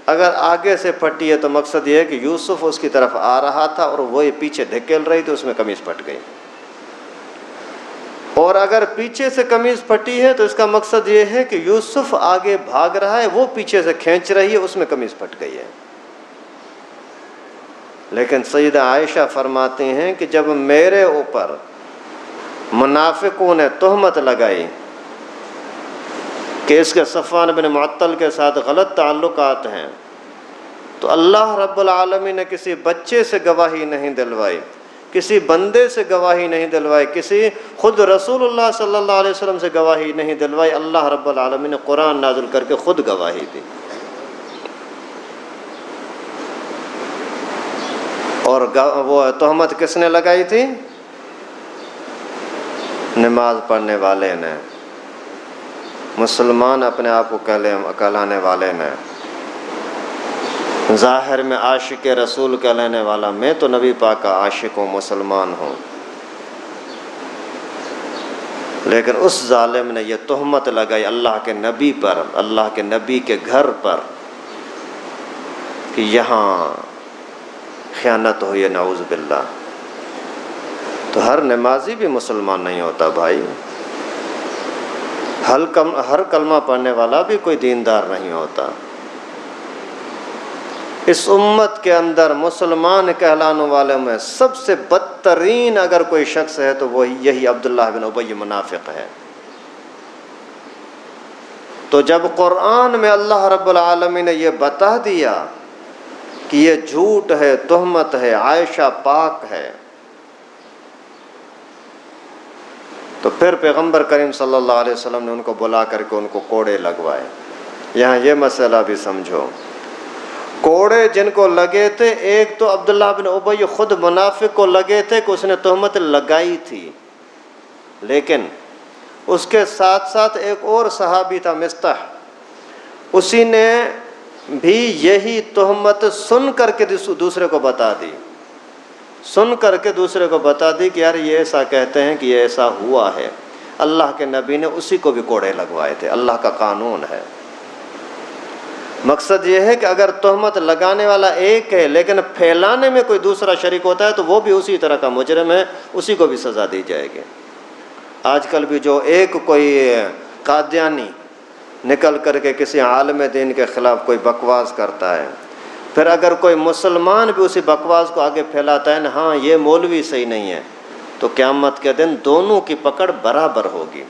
اگر آگے سے پھٹی ہے تو مقصد یہ ہے کہ یوسف اس کی طرف آ رہا تھا اور وہ پیچھے دھکیل رہی تھی، اس میں قمیص پھٹ گئی۔ اور اگر پیچھے سے قمیص پھٹی ہے تو اس کا مقصد یہ ہے کہ یوسف آگے بھاگ رہا ہے، وہ پیچھے سے کھینچ رہی ہے، اس میں قمیص پھٹ گئی ہے۔ لیکن سیدہ عائشہ فرماتی ہیں کہ جب میرے اوپر منافقوں نے تہمت لگائی کہ اس کے صفوان بن معطل کے ساتھ غلط تعلقات ہیں، تو اللہ رب العالمین نے کسی بچے سے گواہی نہیں دلوائی، کسی بندے سے گواہی نہیں دلوائی، کسی خود رسول اللہ صلی اللہ علیہ وسلم سے گواہی نہیں دلوائی، اللہ رب العالمین نے قرآن نازل کر کے خود گواہی دی۔ اور وہ تہمت کس نے لگائی تھی؟ نماز پڑھنے والے نے، مسلمان اپنے آپ کو کہلانے والے نے، ظاہر میں عاشق رسول کہلانے والا، میں تو نبی پاک کا عاشق ہوں، مسلمان ہوں، لیکن اس ظالم نے یہ تہمت لگائی اللہ کے نبی پر، اللہ کے نبی کے گھر پر، کہ یہاں خیانت ہوئی، نعوذ باللہ۔ تو ہر نمازی بھی مسلمان نہیں ہوتا بھائی، ہر کلمہ پڑھنے والا بھی کوئی دیندار نہیں ہوتا۔ اس امت کے اندر مسلمان کہلانے والوں میں سب سے بدترین اگر کوئی شخص ہے تو وہ یہی عبداللہ بن ابی منافق ہے۔ تو جب قرآن میں اللہ رب العالمین نے یہ بتا دیا کہ یہ جھوٹ ہے، تہمت ہے، عائشہ پاک ہے، تو پھر پیغمبر کریم صلی اللہ علیہ وسلم نے ان کو بلا کر کے ان کو کوڑے لگوائے۔ یہاں یہ مسئلہ بھی سمجھو، کوڑے جن کو لگے تھے، ایک تو عبداللہ بن ابی خود منافق کو لگے تھے کہ اس نے تہمت لگائی تھی، لیکن اس کے ساتھ ساتھ ایک اور صحابی تھا مستح، اسی نے بھی یہی تہمت سن کر کے دوسرے کو بتا دی، کہ یار یہ ایسا کہتے ہیں کہ یہ ایسا ہوا ہے۔ اللہ کے نبی نے اسی کو بھی کوڑے لگوائے تھے، اللہ کا قانون ہے۔ مقصد یہ ہے کہ اگر تہمت لگانے والا ایک ہے لیکن پھیلانے میں کوئی دوسرا شریک ہوتا ہے تو وہ بھی اسی طرح کا مجرم ہے، اسی کو بھی سزا دی جائے گی۔ آج کل بھی جو ایک کوئی قادیانی نکل کر کے کسی عالم دین کے خلاف کوئی بکواس کرتا ہے، پھر اگر کوئی مسلمان بھی اسی بکواس کو آگے پھیلاتا ہے نا، ہاں یہ مولوی صحیح نہیں ہے، تو قیامت کے دن دونوں کی پکڑ برابر ہوگی۔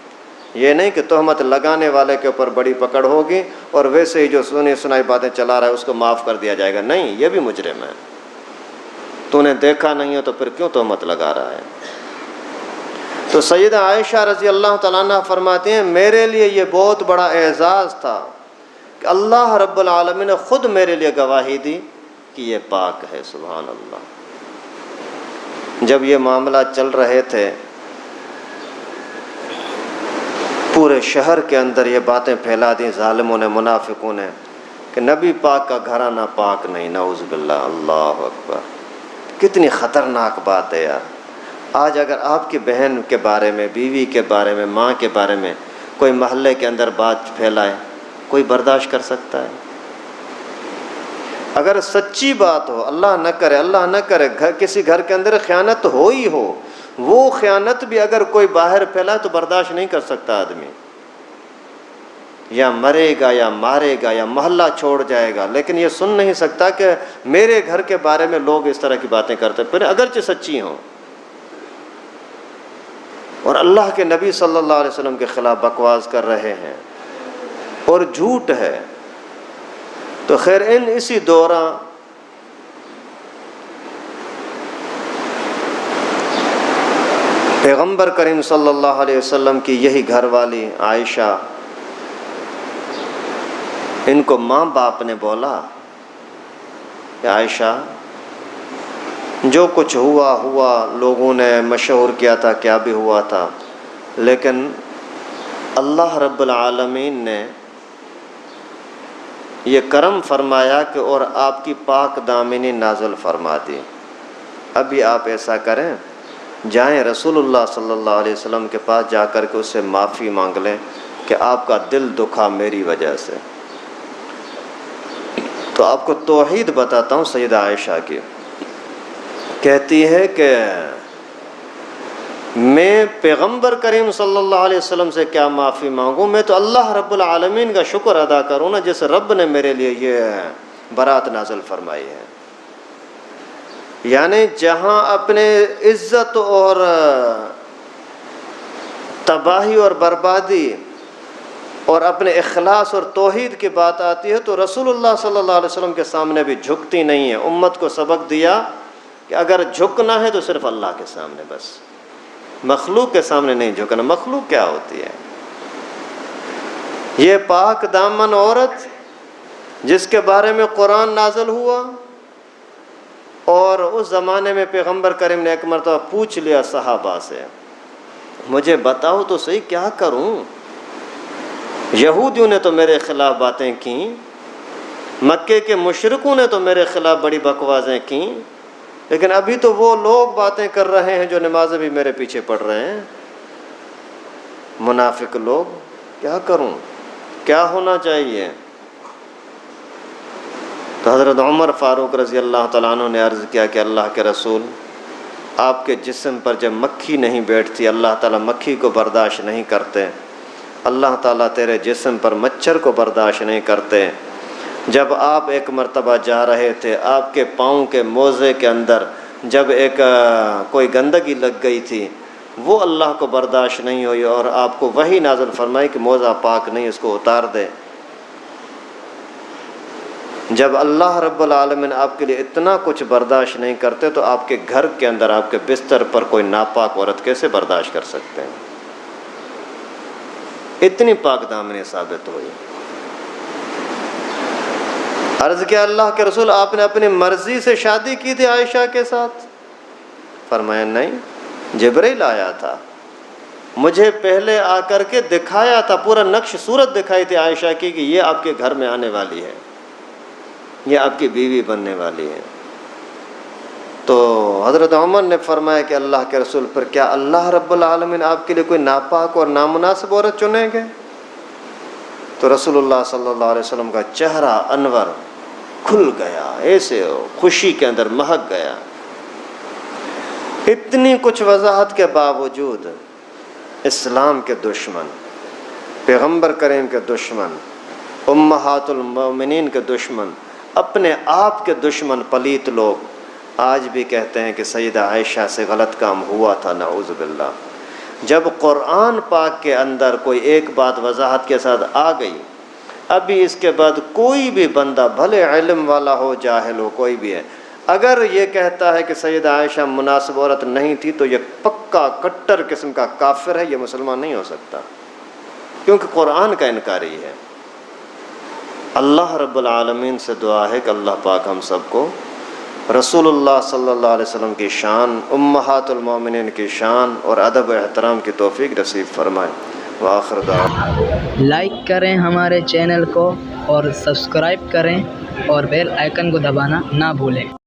یہ نہیں کہ تہمت لگانے والے کے اوپر بڑی پکڑ ہوگی اور ویسے ہی جو سنی سنائی باتیں چلا رہا ہے اس کو معاف کر دیا جائے گا، نہیں، یہ بھی مجرم ہے۔ تو نے دیکھا نہیں ہے تو پھر کیوں تہمت لگا رہا ہے؟ تو سیدہ عائشہ رضی اللہ تعالیٰ عنہ فرماتی ہیں میرے لیے یہ بہت بڑا اعزاز تھا کہ اللہ رب العالمین نے خود میرے لیے گواہی دی کہ یہ پاک ہے۔ سبحان اللہ۔ جب یہ معاملہ چل رہے تھے، پورے شہر کے اندر یہ باتیں پھیلا دیں ظالموں نے، منافقوں نے، کہ نبی پاک کا گھرانہ پاک نہیں، نعوذ باللہ، اللہ اکبر۔ کتنی خطرناک بات ہے یار۔ آج اگر آپ کی بہن کے بارے میں، بیوی کے بارے میں، ماں کے بارے میں کوئی محلے کے اندر بات پھیلائے، کوئی برداشت کر سکتا ہے؟ اگر سچی بات ہو، اللہ نہ کرے کسی گھر کے اندر خیانت ہو ہی ہو، وہ خیانت بھی اگر کوئی باہر پھیلا تو برداشت نہیں کر سکتا آدمی، یا مرے گا یا مارے گا یا محلہ چھوڑ جائے گا، لیکن یہ سن نہیں سکتا کہ میرے گھر کے بارے میں لوگ اس طرح کی باتیں کرتے، پھر اگرچہ سچی ہوں، اور اللہ کے نبی صلی اللہ علیہ وسلم کے خلاف بکواس کر رہے ہیں اور جھوٹ ہے۔ تو خیر اسی دوران پیغمبر کریم صلی اللہ علیہ وسلم کی یہی گھر والی عائشہ، ان کو ماں باپ نے بولا کہ عائشہ جو کچھ ہوا، لوگوں نے مشہور کیا تھا کیا بھی ہوا تھا، لیکن اللہ رب العالمین نے یہ کرم فرمایا کہ اور آپ کی پاک دامنی نازل فرما دی۔ ابھی آپ ایسا کریں، جائیں رسول اللہ صلی اللہ علیہ وسلم کے پاس جا کر کے اس سے معافی مانگ لیں کہ آپ کا دل دکھا میری وجہ سے۔ تو آپ کو توحید بتاتا ہوں سیدہ عائشہ کی، کہتی ہے کہ میں پیغمبر کریم صلی اللہ علیہ وسلم سے کیا معافی مانگوں، میں تو اللہ رب العالمین کا شکر ادا کروں نا جس رب نے میرے لیے یہ برات نازل فرمائی ہے۔ یعنی جہاں اپنے عزت اور تباہی اور بربادی اور اپنے اخلاص اور توحید کی بات آتی ہے تو رسول اللہ صلی اللہ علیہ وسلم کے سامنے بھی جھکتی نہیں ہے۔ امت کو سبق دیا کہ اگر جھکنا ہے تو صرف اللہ کے سامنے، بس مخلوق کے سامنے نہیں جھکنا۔ مخلوق کیا ہوتی ہے؟ یہ پاک دامن عورت جس کے بارے میں قرآن نازل ہوا، اور اس زمانے میں پیغمبر کریم نے ایک مرتبہ پوچھ لیا صحابہ سے، مجھے بتاؤ تو صحیح کیا کروں؟ یہودیوں نے تو میرے خلاف باتیں کیں، مکے کے مشرکوں نے تو میرے خلاف بڑی بکوازیں کیں، لیکن ابھی تو وہ لوگ باتیں کر رہے ہیں جو نمازیں بھی میرے پیچھے پڑھ رہے ہیں، منافق لوگ، کیا کروں؟ کیا ہونا چاہیے؟ تو حضرت عمر فاروق رضی اللہ تعالیٰ عنہ نے عرض کیا کہ اللہ کے رسول، آپ کے جسم پر جب مکھی نہیں بیٹھتی، اللہ تعالیٰ مکھی کو برداشت نہیں کرتے، اللہ تعالیٰ تیرے جسم پر مچھر کو برداشت نہیں کرتے، جب آپ ایک مرتبہ جا رہے تھے، آپ کے پاؤں کے موزے کے اندر جب ایک کوئی گندگی لگ گئی تھی، وہ اللہ کو برداشت نہیں ہوئی اور آپ کو وحی نازل فرمائی کہ موزہ پاک نہیں، اس کو اتار دے۔ جب اللہ رب العالمین آپ کے لیے اتنا کچھ برداشت نہیں کرتے تو آپ کے گھر کے اندر، آپ کے بستر پر کوئی ناپاک عورت کیسے برداشت کر سکتے ہیں؟ اتنی پاک دامنی ثابت ہوئی۔ عرض کیا اللہ کے رسول، آپ نے اپنی مرضی سے شادی کی تھی عائشہ کے ساتھ؟ فرمایا نہیں، جبرائیل آیا تھا، مجھے پہلے آ کر کے دکھایا تھا، پورا نقش صورت دکھائی تھی عائشہ کی کہ یہ آپ کے گھر میں آنے والی ہے، یہ آپ کی بیوی بننے والی ہے۔ تو حضرت عمر نے فرمایا کہ اللہ کے رسول، پر کیا اللہ رب العالمین آپ کے لیے کوئی ناپاک اور نامناسب عورت چنیں گے؟ تو رسول اللہ صلی اللہ علیہ وسلم کا چہرہ انور کھل گیا، ایسے خوشی کے اندر مہک گیا۔ اتنی کچھ وضاحت کے باوجود اسلام کے دشمن، پیغمبر کریم کے دشمن، امہات المومنین کے دشمن، اپنے آپ کے دشمن پلیت لوگ آج بھی کہتے ہیں کہ سیدہ عائشہ سے غلط کام ہوا تھا، نعوذ باللہ۔ جب قرآن پاک کے اندر کوئی ایک بات وضاحت کے ساتھ آ گئی، ابھی اس کے بعد کوئی بھی بندہ، بھلے علم والا ہو جاہل ہو، کوئی بھی ہے، اگر یہ کہتا ہے کہ سیدہ عائشہ مناسب عورت نہیں تھی تو یہ پکا کٹر قسم کا کافر ہے، یہ مسلمان نہیں ہو سکتا، کیونکہ قرآن کا انکاری ہے۔ اللہ رب العالمین سے دعا ہے کہ اللہ پاک ہم سب کو رسول اللہ صلی اللہ علیہ وسلم کی شان، امہات المومنین کی شان اور ادب و احترام کی توفیق نصیب فرمائے۔ وآخر دعوانا۔ لائک کریں ہمارے چینل کو اور سبسکرائب کریں اور بیل آئیکن کو دبانا نہ بھولیں۔